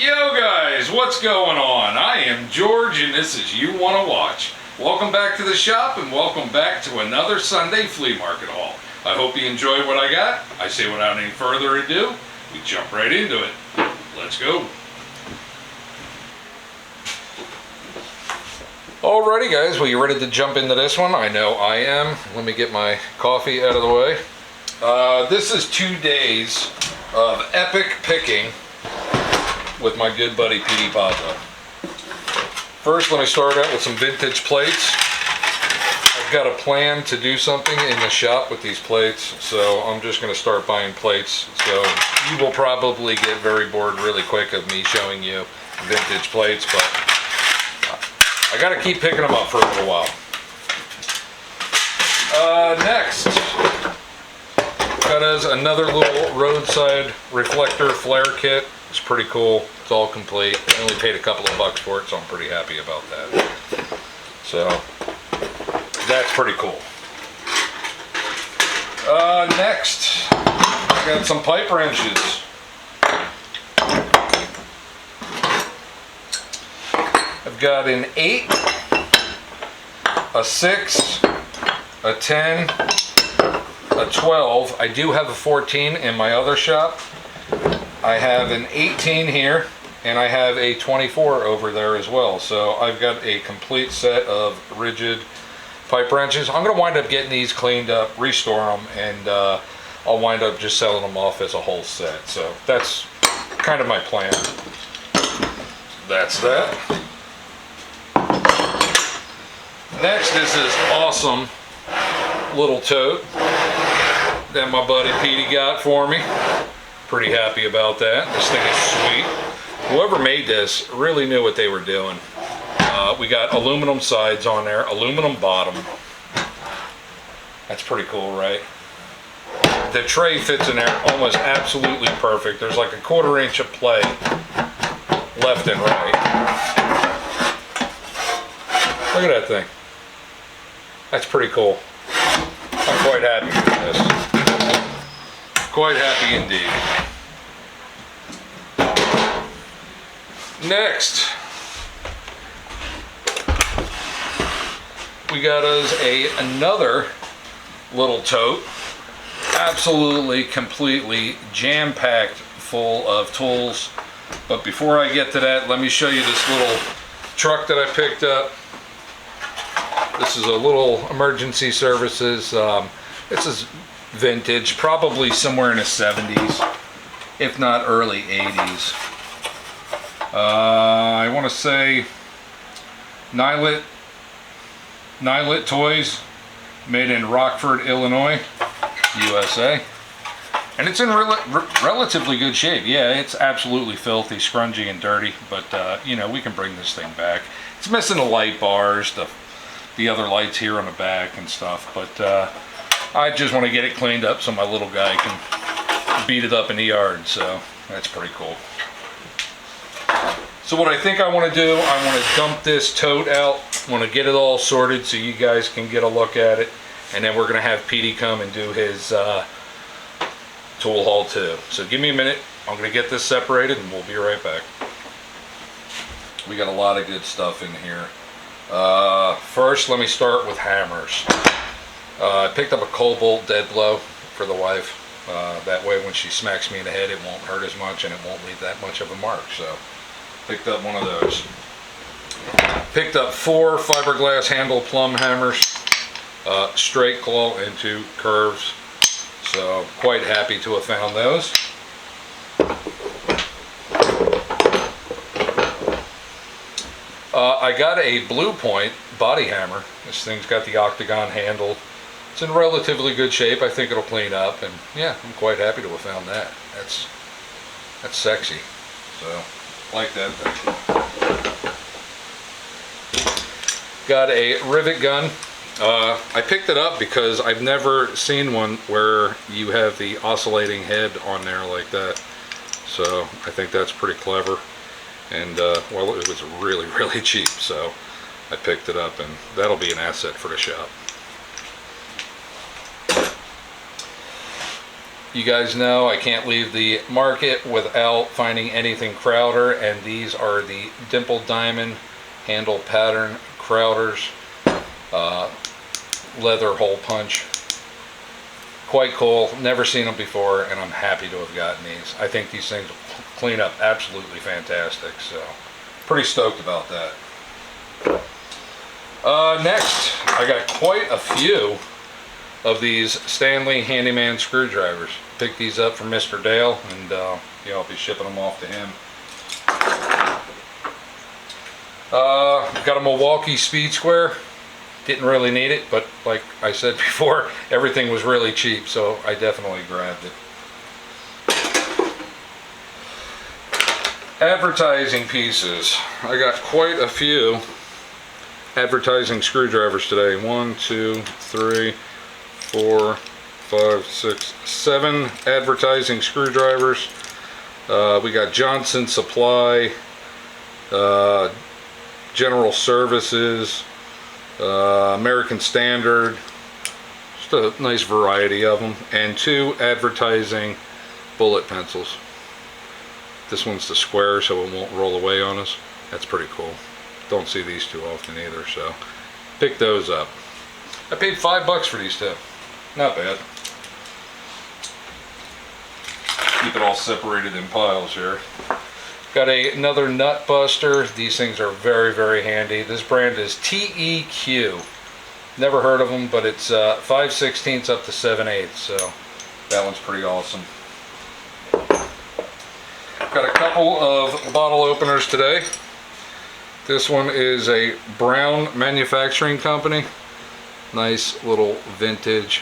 Yo guys, what's going on? I am George and this is You Wanna Watch. Welcome back to the shop and welcome back to another Sunday flea market haul. I hope you enjoyed what I got. I say without any further ado, we jump right into it. Let's go. Alrighty guys, well, you ready to jump into this one? I know I am. Let me get my coffee out of the way. This is 2 days of epic picking with my good buddy Petey Pablo. First, let me start out with some vintage plates. I've got a plan to do something in the shop with these plates, so I'm just going to start buying plates. So you will probably get very bored really quick of me showing you vintage plates, but I got to keep picking them up for a little while. Next, got us another little roadside reflector flare kit. It's pretty cool. It's all complete. I only paid a couple of bucks for it, so I'm pretty happy about that. So that's pretty cool. Next, I got some pipe wrenches. I've got an 8, a 6, a 10, a 12. I do have a 14 in my other shop. I have an 18 here, and I have a 24 over there as well. So I've got a complete set of rigid pipe wrenches. I'm going to wind up getting these cleaned up, restore them, and I'll wind up just selling them off as a whole set. So that's kind of my plan. That's that. Next is this awesome little tote that my buddy Petey got for me. Pretty happy about that. This thing is sweet. Whoever made this really knew what they were doing. We got aluminum sides on there, aluminum bottom. That's pretty cool, right? The tray fits in there almost absolutely perfect. There's like a 1/4 inch of play left and right. Look at that thing. That's pretty cool. I'm quite happy with this. Quite happy indeed. Next, we got us another little tote, absolutely completely jam-packed full of tools. But before I get to that, let me show you this little truck that I picked up. This is a little emergency services. This is vintage, probably somewhere in the 70s, if not early 80s. I want to say Nylet Toys, made in Rockford, Illinois, USA. And it's in relatively good shape. Yeah, it's absolutely filthy, scrungy, and dirty, but you know, we can bring this thing back. It's missing the light bars, the other lights here on the back and stuff, but I just want to get it cleaned up so my little guy can beat it up in the yard, so that's pretty cool. So what I think I want to do, I want to dump this tote out. I want to get it all sorted so you guys can get a look at it, and then we're going to have Petey come and do his tool haul too. So give me a minute. I'm going to get this separated and we'll be right back. We got a lot of good stuff in here. First, let me start with hammers. I picked up a Cobalt dead blow for the wife. That way when she smacks me in the head, it won't hurt as much and it won't leave that much of a mark. So picked up one of those. Picked up 4 fiberglass handle plumb hammers, straight claw into curves. So quite happy to have found those. I got a Blue Point body hammer. This thing's got the octagon handle. It's in relatively good shape. I think it'll clean up, and yeah, I'm quite happy to have found that. That's sexy. So like that thing. Got a rivet gun. I picked it up because I've never seen one where you have the oscillating head on there like that. So I think that's pretty clever. And well, it was really, really cheap, so I picked it up, and that'll be an asset for the shop. You guys know I can't leave the market without finding anything Crowder, and these are the dimple diamond handle pattern Crowders, leather hole punch. Quite cool, never seen them before, and I'm happy to have gotten these. I think these things will clean up absolutely fantastic, so pretty stoked about that. Next, I got quite a few of these Stanley Handyman screwdrivers. Picked these up from Mr. Dale, and yeah, I'll be shipping them off to him. Got a Milwaukee Speed Square. Didn't really need it, but like I said before, everything was really cheap, so I definitely grabbed it. Advertising pieces. I got quite a few advertising screwdrivers today. 1, 2, 3, 4, 5, 6, 7 advertising screwdrivers. We got Johnson Supply, General Services, American Standard, just a nice variety of them, and 2 advertising bullet pencils. This one's the square, so it won't roll away on us. That's pretty cool. Don't see these too often either, so pick those up. I paid $5 for these 2. Not bad. Keep it all separated in piles here. Got another nut buster. These things are very, very handy. This brand is TEQ. Never heard of them, but it's 5/16 up to 7/8, so that one's pretty awesome. Got a couple of bottle openers today. This one is a Brown Manufacturing Company. Nice little vintage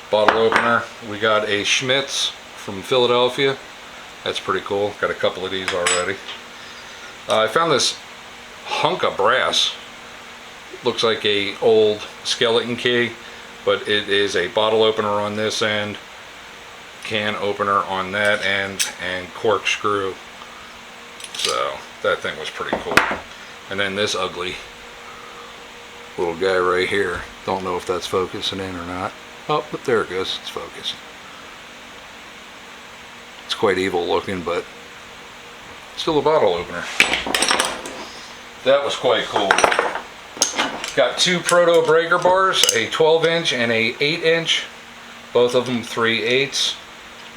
bottle opener. We got a Schmitz from Philadelphia. That's pretty cool. Got a couple of these already. I found this hunk of brass. Looks like a old skeleton key, but it is a bottle opener on this end, can opener on that end, and corkscrew. So that thing was pretty cool. And then this ugly little guy right here. Don't know if that's focusing in or not. Oh, but there it goes. It's focused. It's quite evil looking, but still a bottle opener. That was quite cool. Got 2 proto breaker bars, a 12-inch and a 8-inch. Both of them 3/8.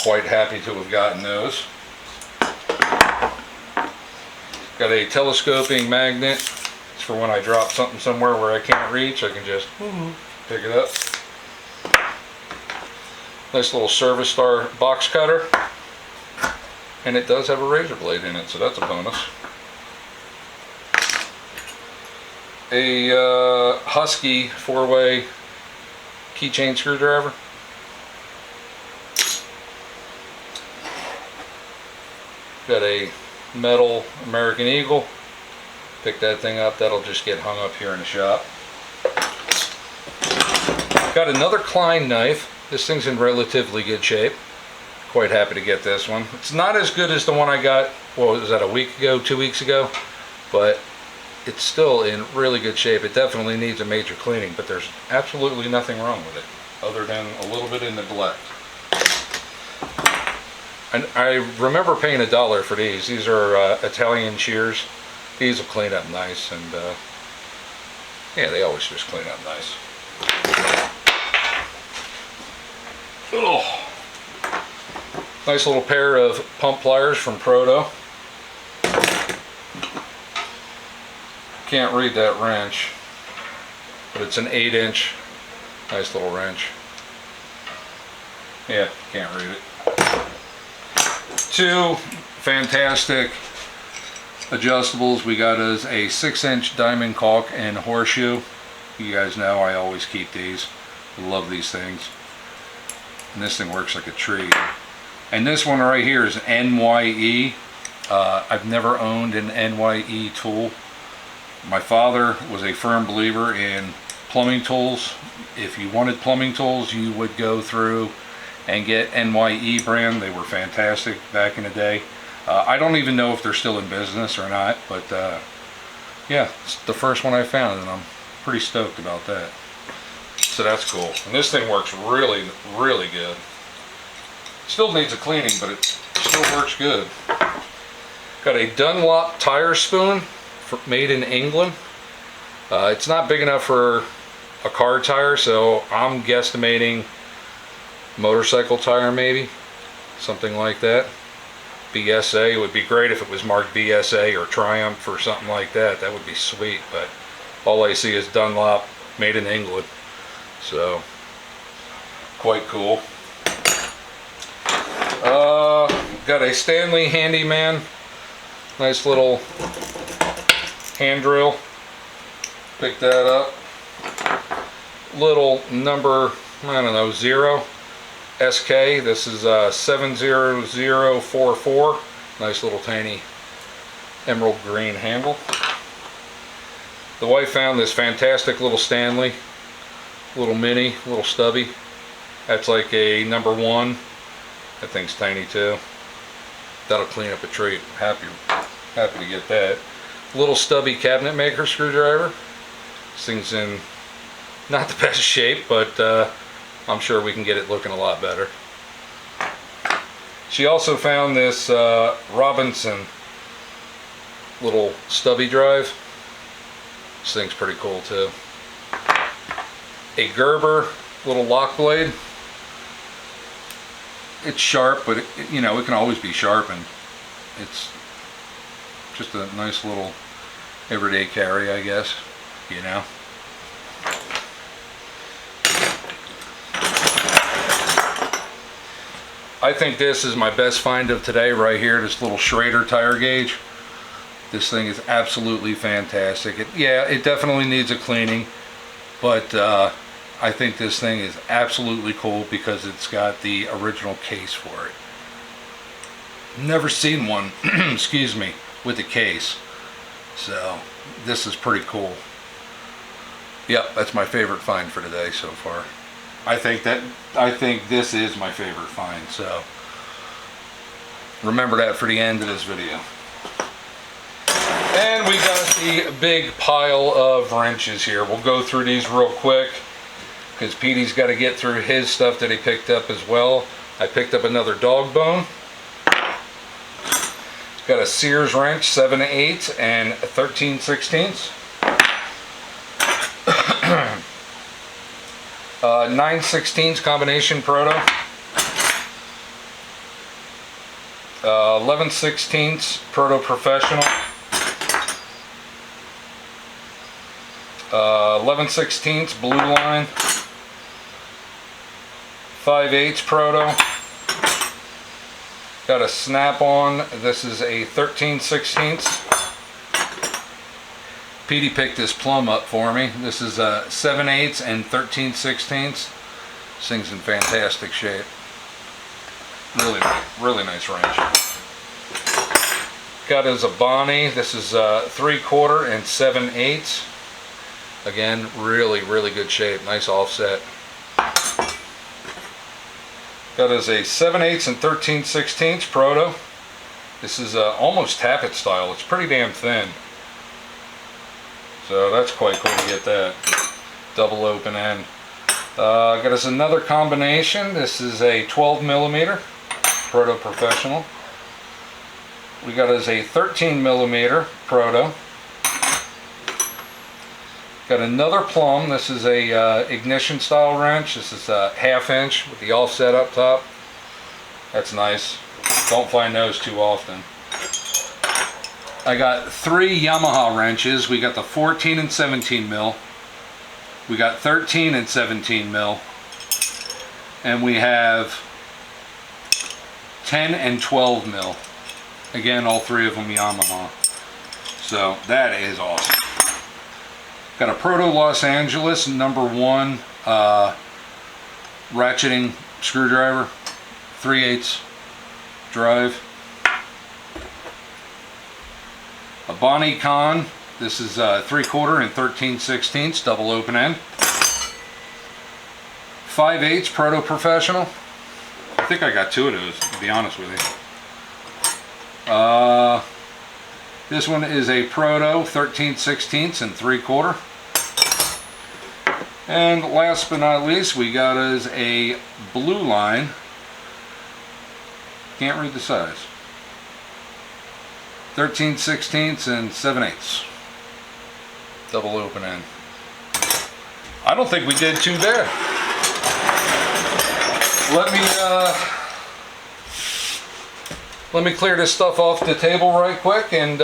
Quite happy to have gotten those. Got a telescoping magnet. It's for when I drop something somewhere where I can't reach, I can just pick it up. Nice little Service Star box cutter. And it does have a razor blade in it, so that's a bonus. A Husky 4-way keychain screwdriver. Got a metal American Eagle. Pick that thing up, that'll just get hung up here in the shop. Got another Klein knife. This thing's in relatively good shape. Quite happy to get this one. It's not as good as the one I got, what was that, a week ago, 2 weeks ago, but it's still in really good shape. It definitely needs a major cleaning, but there's absolutely nothing wrong with it other than a little bit of neglect. And I remember paying $1 for these. These are Italian shears. These will clean up nice, and yeah, they always just clean up nice. Oh. Nice little pair of pump pliers from Proto. Can't read that wrench, but it's an 8-inch. Nice little wrench. Yeah, can't read it. 2 fantastic adjustables. We got us a 6-inch diamond caulk and horseshoe. You guys know I always keep these. I love these things. And this thing works like a treat. And this one right here is NYE. I've never owned an NYE tool. My father was a firm believer in plumbing tools. If you wanted plumbing tools, you would go through and get NYE brand. They were fantastic back in the day. I don't even know if they're still in business or not, but yeah, it's the first one I found, and I'm pretty stoked about that. So that's cool. And this thing works really, really good. Still needs a cleaning, but it still works good. Got a Dunlop tire spoon made in England. It's not big enough for a car tire, so I'm guesstimating motorcycle tire, maybe something like that. BSA. It would be great if it was marked BSA or Triumph or something like that. That would be sweet, but all I see is Dunlop made in England, so quite cool. Got a Stanley Handyman, nice little hand drill. Picked that up. Little number, I don't know, 0 SK. This is 70044. Nice little tiny emerald green handle. The wife found this fantastic little Stanley, little mini, little stubby. That's like a number 1. That thing's tiny too. That'll clean up a treat. Happy to get that. Little stubby cabinet maker screwdriver. This thing's in not the best shape, but I'm sure we can get it looking a lot better. She also found this Robinson little stubby drive. This thing's pretty cool too. A Gerber little lock blade. It's sharp, but it can always be sharpened. It's just a nice little everyday carry, I guess, I think this is my best find of today right here, this little Schrader tire gauge. This thing is absolutely fantastic. It definitely needs a cleaning, but I think this thing is absolutely cool because it's got the original case for it. Never seen one, excuse me, with a case. So this is pretty cool. Yep, that's my favorite find for today so far. I think this is my favorite find, so remember that for the end of this video. And we got the big pile of wrenches here. We'll go through these real quick because Petey's got to get through his stuff that he picked up as well. I picked up another dog bone. Got a Sears wrench, 7/8 and 13/16. 9/16 combination proto. 11/16 proto professional. 11/16 blue line. 5/8 proto. Got a snap-on. This is a 13/16. Petey picked this plum up for me. This is a 7/8 and 13/16. This thing's in fantastic shape. Really nice wrench. Got his a Bonnie. This is 3/4 and 7/8. Again, really good shape. Nice offset. Got us a 7/8 and 13/16 proto. This is almost tappet style. It's pretty damn thin. So that's quite cool to get that. Double open end. Got us another combination. This is a 12mm proto professional. We got us a 13mm proto. Got another plum. This is a ignition style wrench. This is a 1/2 inch with the offset up top. That's nice. Don't find those too often. I got 3 Yamaha wrenches. We got the 14 and 17 mil. We got 13 and 17 mil. And we have 10 and 12 mil. Again, all 3 of them Yamaha. So that is awesome. Got a Proto Los Angeles #1 ratcheting screwdriver, 3/8 drive. A Bonnie Con. This is 3/4 and 13/16 double open end. 5/8 Proto Professional. I think I got 2 of those, to be honest with you. This one is a Proto 13/16 and 3/4. And last but not least, we got us a Blue Line Can't read the size. 13/16 and 7/8. Double open end. I don't think we did too bad. Let me clear this stuff off the table right quick, and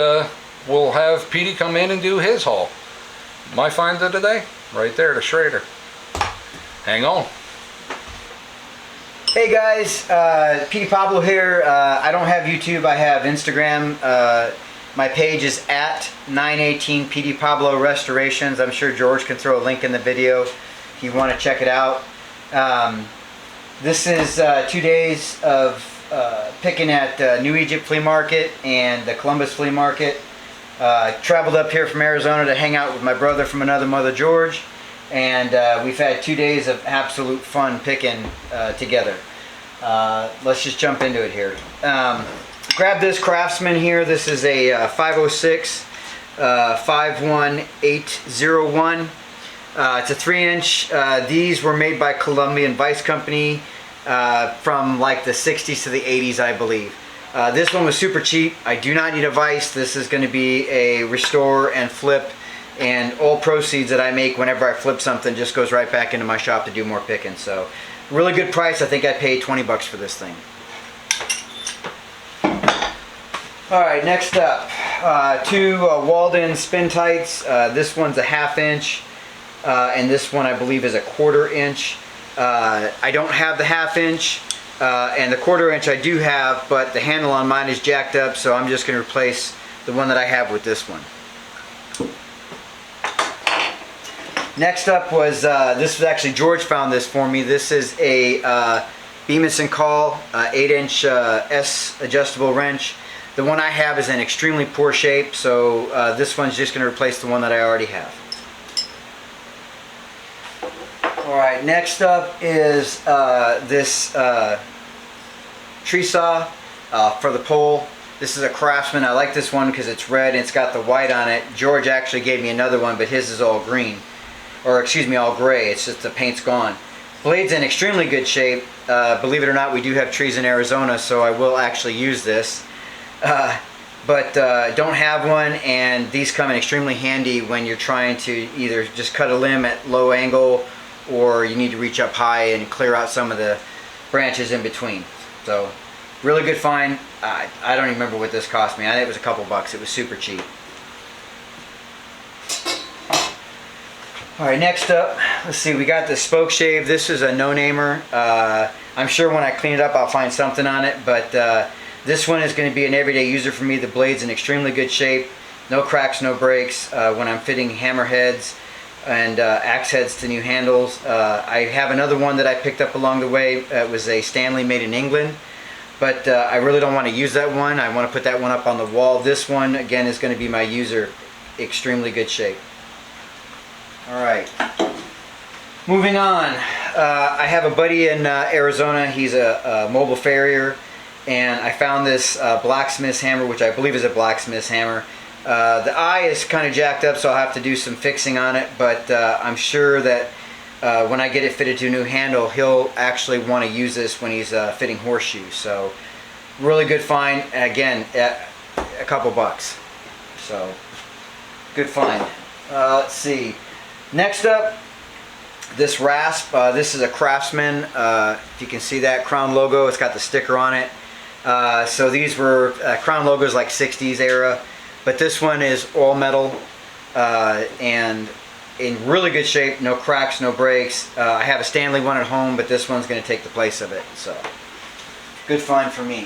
we'll have Petey come in and do his haul. My find of the day, right there, the Schrader. Hang on. Hey guys, Petey Pablo here. I don't have YouTube, I have Instagram. My page is at 918 Petey Pablo Restorations. I'm sure George can throw a link in the video if you want to check it out. This is 2 days of picking at New Egypt Flea Market and the Columbus Flea Market. Traveled up here from Arizona to hang out with my brother from another mother, George. And we've had 2 days of absolute fun picking together. Let's just jump into it here. Grab this Craftsman here. This is a 506 51801. It's a 3-inch. These were made by Colombian Vice Company from like the 60s to the 80s, I believe. This one was super cheap. I do not need a vise. This is going to be a restore and flip, and all proceeds that I make whenever I flip something just goes right back into my shop to do more picking. So really good price. I think I paid 20 bucks for this thing. Alright, next up, two Walden spin tights. This one's a 1/2 inch, and this one I believe is a 1/4 inch. I don't have the 1/2 inch, and the 1/4 inch I do have, but the handle on mine is jacked up, so I'm just going to replace the one that I have with this one. Next up was, this was actually, George found this for me. This is a Bemis & Call 8-inch S adjustable wrench. The one I have is in extremely poor shape, so this one's just going to replace the one that I already have. Alright, next up is this tree saw for the pole. This is a Craftsman. I like this one because it's red and it's got the white on it. George actually gave me another one, but his is all green. Or excuse me, all gray. It's just the paint's gone. Blade's in extremely good shape. Believe it or not, we do have trees in Arizona, so I will actually use this. But don't have one, and these come in extremely handy when you're trying to either just cut a limb at low angle, or you need to reach up high and clear out some of the branches in between. So really good find. I don't even remember what this cost me. I think it was a couple bucks. It was super cheap. Alright, next up, let's see, we got the spoke shave. This is a no-namer. I'm sure when I clean it up I'll find something on it, but this one is going to be an everyday user for me. The blade's in extremely good shape. No cracks, no breaks. When I'm fitting hammer heads and axe heads to new handles. I have another one that I picked up along the way. It was a Stanley made in England. But I really don't want to use that one. I want to put that one up on the wall. This one, again, is going to be my user. Extremely good shape. Alright. Moving on. I have a buddy in Arizona. He's a mobile farrier. And I found this blacksmith's hammer, which I believe is a blacksmith's hammer. The eye is kind of jacked up, so I'll have to do some fixing on it, but I'm sure that when I get it fitted to a new handle, he'll actually want to use this when he's fitting horseshoes. So really good find, again, at a couple bucks. So good find. Let's see. Next up, this rasp. This is a Craftsman. If you can see that Crown logo, it's got the sticker on it. So these were Crown logos like 60s era, but this one is all metal and in really good shape. No cracks, no breaks. I have a Stanley one at home, but this one's going to take the place of it. So good find for me.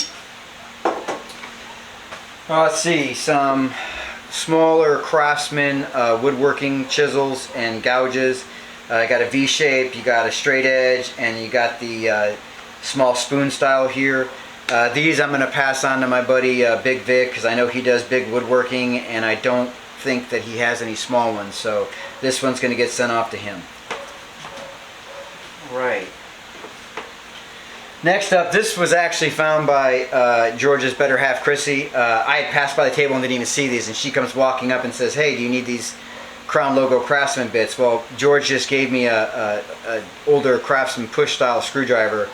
Let's see, some smaller Craftsman woodworking chisels and gouges. You got a V shape, you got a straight edge, and you got the small spoon style here. These I'm going to pass on to my buddy Big Vic, because I know he does big woodworking, and I don't think that he has any small ones, so this one's going to get sent off to him. Right. Next up, this was actually found by George's better half, Chrissy. I had passed by the table and didn't even see these, and she comes walking up and says, "Hey, do you need these Crown logo Craftsman bits?" Well, George just gave me a older Craftsman push style screwdriver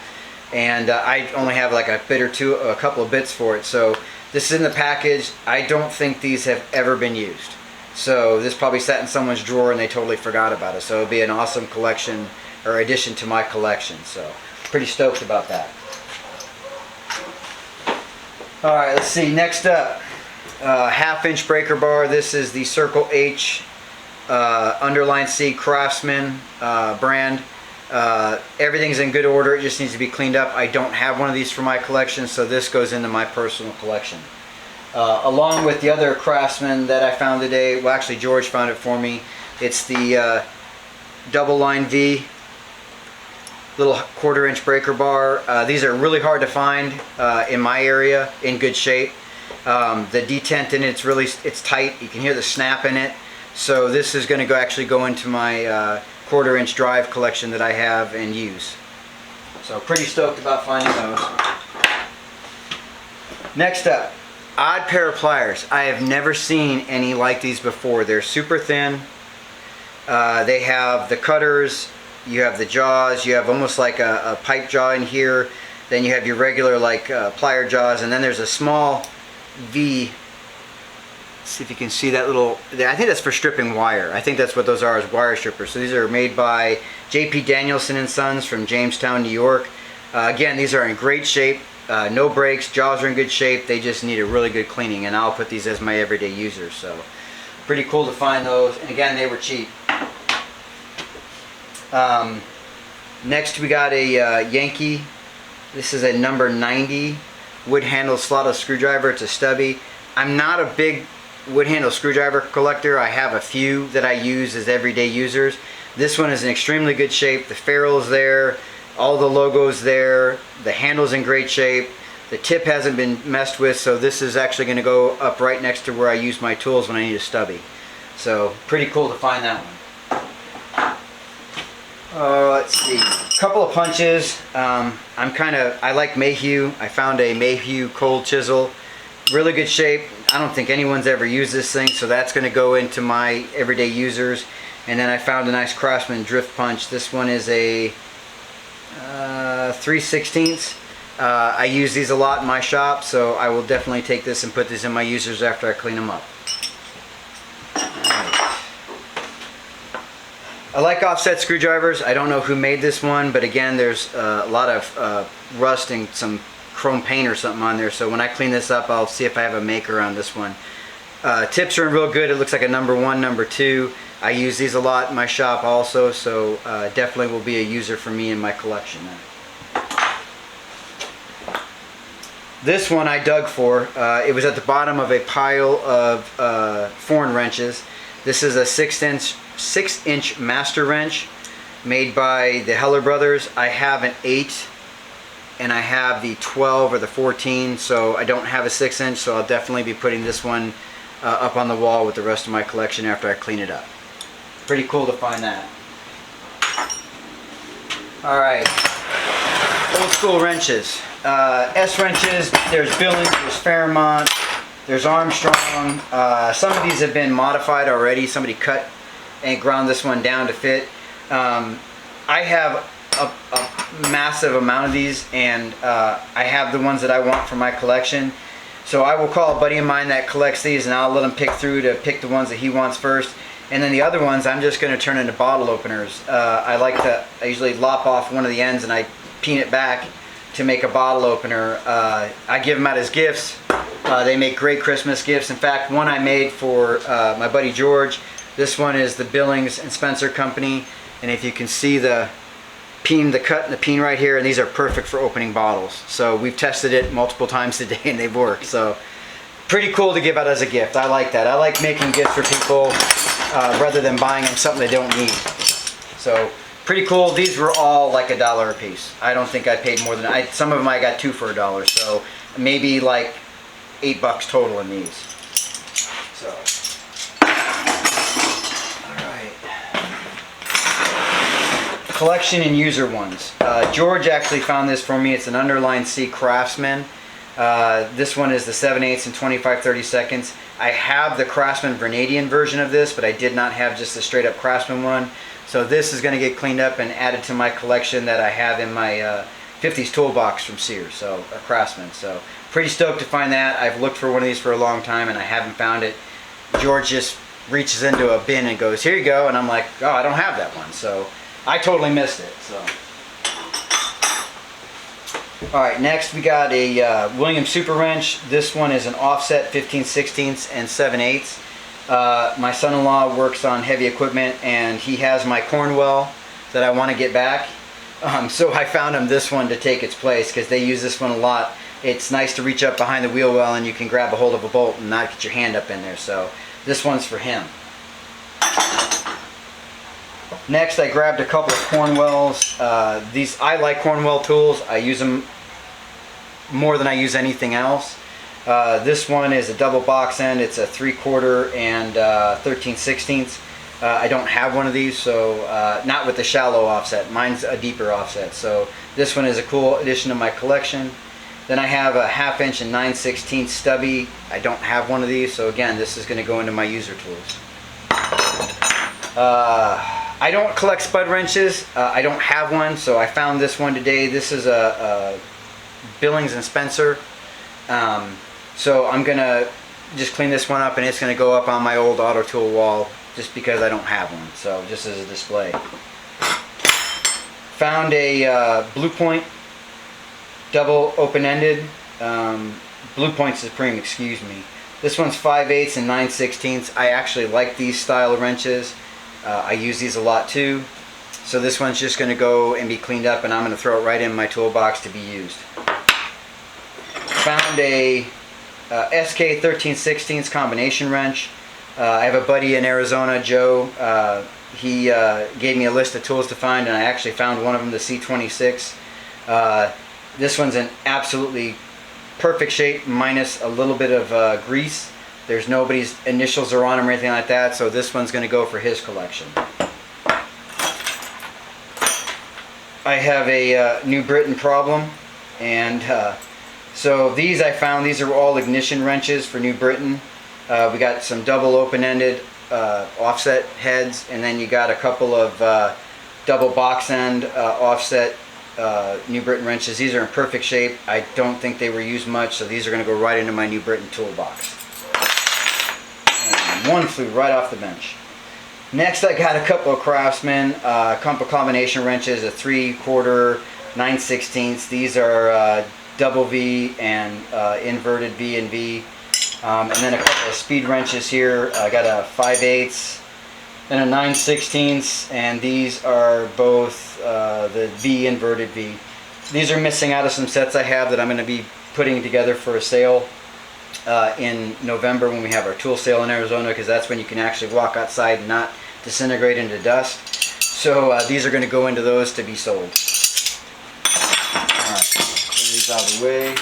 and I only have like a bit or two, a couple of bits for it. So this is in the package. I don't think these have ever been used. So this probably sat in someone's drawer and they totally forgot about it. So it'll be an awesome collection or addition to my collection. So pretty stoked about that. All right, let's see. Next up, half-inch breaker bar. This is the Circle H Underline C Craftsman brand. Everything's in good order. It just needs to be cleaned up. I don't have one of these for my collection, so this goes into my personal collection. Along with the other Craftsman that I found today, well, actually George found it for me. It's the double line V little 1/4-inch breaker bar. These are really hard to find in my area in good shape. The detent in it's tight. You can hear the snap in it. So this is going to actually go into my 1/4-inch drive collection that I have and use. So pretty stoked about finding those. Next up, odd pair of pliers. I have never seen any like these before. They're super thin. They have the cutters. You have the jaws. You have almost like a pipe jaw in here. Then you have your regular like plier jaws, and then there's a small V. Let's see if you can see that little. I think that's for stripping wire. I think that's what those are, is wire strippers. So these are made by J.P. Danielson and Sons from Jamestown, New York. Again, these are in great shape. No breaks. Jaws are in good shape. They just need a really good cleaning, and I'll put these as my everyday users. So pretty cool to find those. And again, they were cheap. Next we got a Yankee. This is a number 90 wood handle slotted screwdriver. It's a stubby. I'm not a big wood handle screwdriver collector. I have a few that I use as everyday users. This one is in extremely good shape. The ferrule's there, all the logos there, the handle's in great shape, the tip hasn't been messed with, so this is actually going to go up right next to where I use my tools when I need a stubby. So pretty cool to find that one. Let's see, a couple of punches. I like Mayhew. I found a Mayhew cold chisel, really good shape. I don't think anyone's ever used this thing, so that's going to go into my everyday users. And then I found a nice Craftsman drift punch. This one is a 3/16. I use these a lot in my shop, so I will definitely take this and put these in my users after I clean them up. I like offset screwdrivers. I don't know who made this one, but again, there's a lot of rust and some chrome paint or something on there, so when I clean this up, I'll see if I have a maker on this one. Tips are real good. It looks like a number 1, number 2. I use these a lot in my shop also, so definitely will be a user for me in my collection. This one I dug for. It was at the bottom of a pile of Forn wrenches. This is a 6-inch master wrench made by the Heller brothers. I have an 8 and I have the 12 or the 14, so I don't have a 6-inch, so I'll definitely be putting this one up on the wall with the rest of my collection after I clean it up. Pretty cool to find that. Alright, old school wrenches. S wrenches, there's Billings, there's Fairmont, there's Armstrong. Some of these have been modified already. Somebody cut and ground this one down to fit. I have a massive amount of these, and I have the ones that I want for my collection. So I will call a buddy of mine that collects these, and I'll let him pick through to pick the ones that he wants first. And then the other ones I'm just going to turn into bottle openers. I usually lop off one of the ends and I peen it back to make a bottle opener. I give them out as gifts. They make great Christmas gifts. In fact, one I made for my buddy George. This one is the Billings and Spencer Company, and if you can see the peen, the cut and the peen right here, and these are perfect for opening bottles. So we've tested it multiple times today and they've worked. So pretty cool to give out as a gift. I like that. I like making gifts for people rather than buying them something they don't need. So pretty cool. These were all like $1 a piece. I don't think I paid more than some of them I got 2 for $1. So maybe like $8 total in these. So. Collection and user ones. George actually found this for me. It's an Underline C Craftsman. This one is the 7/8 and 25/32. I have the Craftsman Vanadium version of this, but I did not have just the straight up Craftsman one. So this is going to get cleaned up and added to my collection that I have in my 50s toolbox from Sears, so a Craftsman. So pretty stoked to find that. I've looked for one of these for a long time and I haven't found it. George just reaches into a bin and goes, "Here you go," and I'm like, "Oh, I don't have that one." So I totally missed it. So all right, next we got a Williams Super Wrench. This one is an offset 15/16 and 7/8. My son-in-law works on heavy equipment and he has my Cornwell that I want to get back. So I found him this one to take its place because they use this one a lot. It's nice to reach up behind the wheel well and you can grab a hold of a bolt and not get your hand up in there. So this one's for him. Next, I grabbed a couple of Cornwells. I like Cornwell tools. I use them more than I use anything else. This one is a double box end. It's a 3/4 and 13/16. I don't have one of these, so not with the shallow offset. Mine's a deeper offset. So this one is a cool addition to my collection. Then I have a 1/2 inch and 9/16 stubby. I don't have one of these, so again, this is going to go into my user tools. I don't collect spud wrenches. I don't have one, so I found this one today. This is a Billings and Spencer. So I'm going to just clean this one up and it's going to go up on my old auto tool wall just because I don't have one, so just as a display. Found a Blue Point double open-ended. Blue Point Supreme, excuse me. This one's 5/8 and 9/16. I actually like these style of wrenches. I use these a lot too. So this one's just going to go and be cleaned up and I'm going to throw it right in my toolbox to be used. Found a SK 13/16 combination wrench. I have a buddy in Arizona, Joe. He gave me a list of tools to find and I actually found one of them, the C26. This one's in absolutely perfect shape minus a little bit of grease. There's nobody's initials are on them or anything like that, so this one's going to go for his collection. I have a New Britain problem, and so these I found, these are all ignition wrenches for New Britain. We got some double open-ended offset heads, and then you got a couple of double box end offset New Britain wrenches. These are in perfect shape. I don't think they were used much, so these are going to go right into my New Britain toolbox. And one flew right off the bench. Next, I got a couple of Craftsman, a couple combination wrenches, a 3/4, 9/16. These are double V and inverted V and V. And then a couple of speed wrenches here. I got a 5/8 and a 9/16, and these are both the V inverted V. These are missing out of some sets I have that I'm going to be putting together for a sale in November when we have our tool sale in Arizona, because that's when you can actually walk outside and not disintegrate into dust. So these are going to go into those to be sold. Alright, clear these out of the way.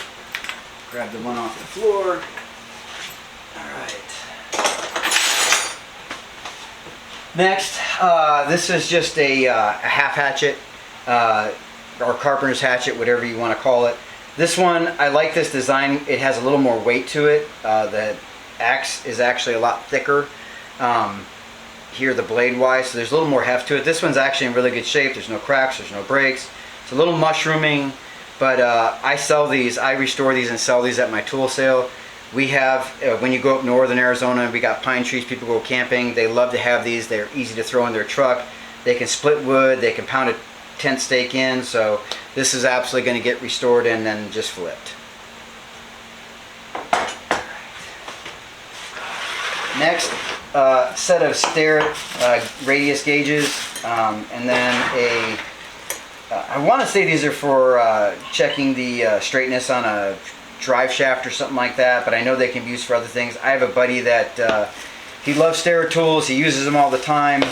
Grab the one off the floor. Alright. Next, this is just a half hatchet, or carpenter's hatchet, whatever you want to call it. This one, I like this design. It has a little more weight to it. The axe is actually a lot thicker here, the blade wise, so there's a little more heft to it. This one's actually in really good shape. There's no cracks, there's no breaks. It's a little mushrooming, but I sell these. I restore these and sell these at my tool sale. We have, when you go up northern Arizona, we got pine trees, people go camping. They love to have these. They're easy to throw in their truck. They can split wood, they can pound a tent stake in, so this is absolutely going to get restored and then just flipped. Next, set of Starrett radius gauges, and then I want to say these are for checking the straightness on a drive shaft or something like that, but I know they can be used for other things. I have a buddy that he loves Starrett tools. He uses them all the time.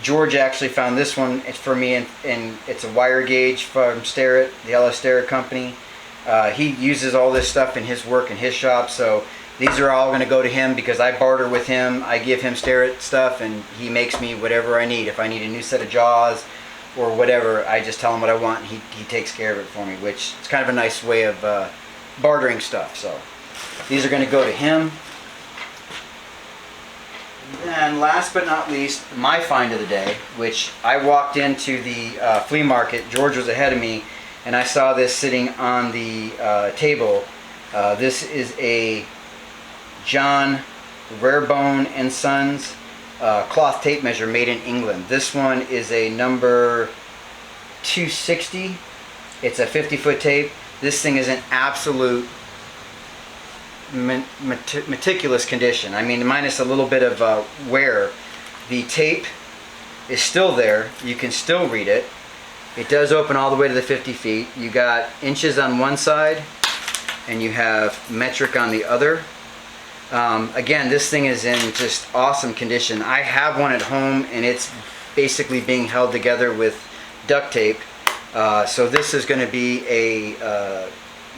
George actually found this one for me, and it's a wire gauge from Starrett, the LS Starrett company. He uses all this stuff in his work in his shop, so these are all going to go to him because I barter with him. I give him Starrett stuff and he makes me whatever I need. If I need a new set of jaws or whatever, I just tell him what I want and he takes care of it for me, which is kind of a nice way of bartering stuff. So these are going to go to him. And last but not least, my find of the day, which I walked into the flea market. George was ahead of me, and I saw this sitting on the table. This is a John Rarebone and Sons cloth tape measure made in England. This one is a number 260. It's a 50-foot tape. This thing is in absolute meticulous condition. I mean, minus a little bit of wear. The tape is still there. You can still read it. It does open all the way to the 50 feet. You got inches on one side and you have metric on the other. Again, this thing is in just awesome condition. I have one at home and it's basically being held together with duct tape. So this is going to be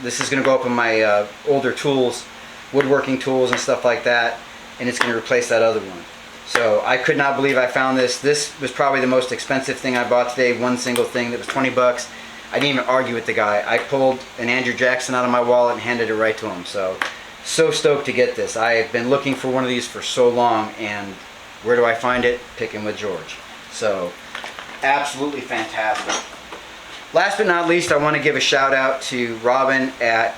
this is going to go up in my older tools, woodworking tools and stuff like that, and it's going to replace that other one. So I could not believe I found this. This was probably the most expensive thing I bought today. One single thing that was 20 bucks. I didn't even argue with the guy. I pulled an Andrew Jackson out of my wallet and handed it right to him. So stoked to get this. I have been looking for one of these for so long, and where do I find it? Picking with George. So absolutely fantastic. Last but not least, I want to give a shout out to Robin at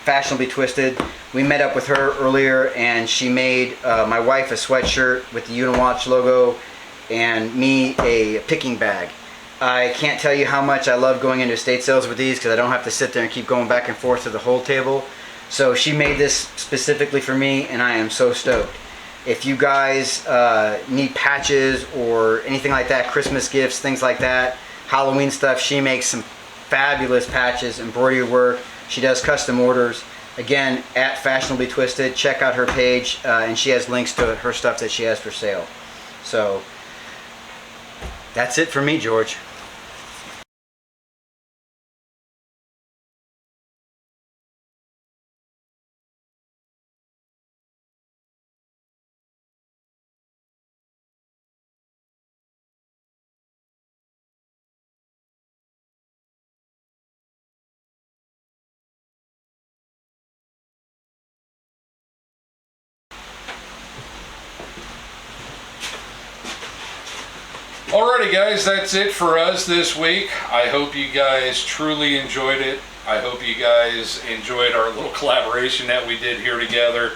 Fashionably Twisted. We met up with her earlier and she made my wife a sweatshirt with the Uniwatch logo and me a picking bag. I can't tell you how much I love going into estate sales with these because I don't have to sit there and keep going back and forth to the whole table. So she made this specifically for me and I am so stoked. If you guys need patches or anything like that, Christmas gifts, things like that, Halloween stuff, she makes some fabulous patches, embroidery work. She does custom orders. Again, at Fashionably Twisted, check out her page, and she has links to her stuff that she has for sale. So that's it for me, George. Alrighty guys, that's it for us this week. I hope you guys truly enjoyed it. I hope you guys enjoyed our little collaboration that we did here together.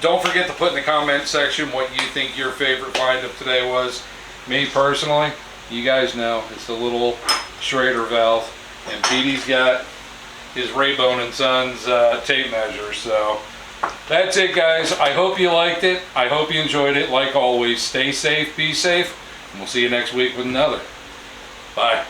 Don't forget to put in the comment section what you think your favorite find of today was. Me personally, you guys know, it's the little Schrader valve. And Petey's got his Rarebone and Sons tape measure. So that's it guys. I hope you liked it. I hope you enjoyed it. Like always, stay safe, be safe. And we'll see you next week with another. Bye.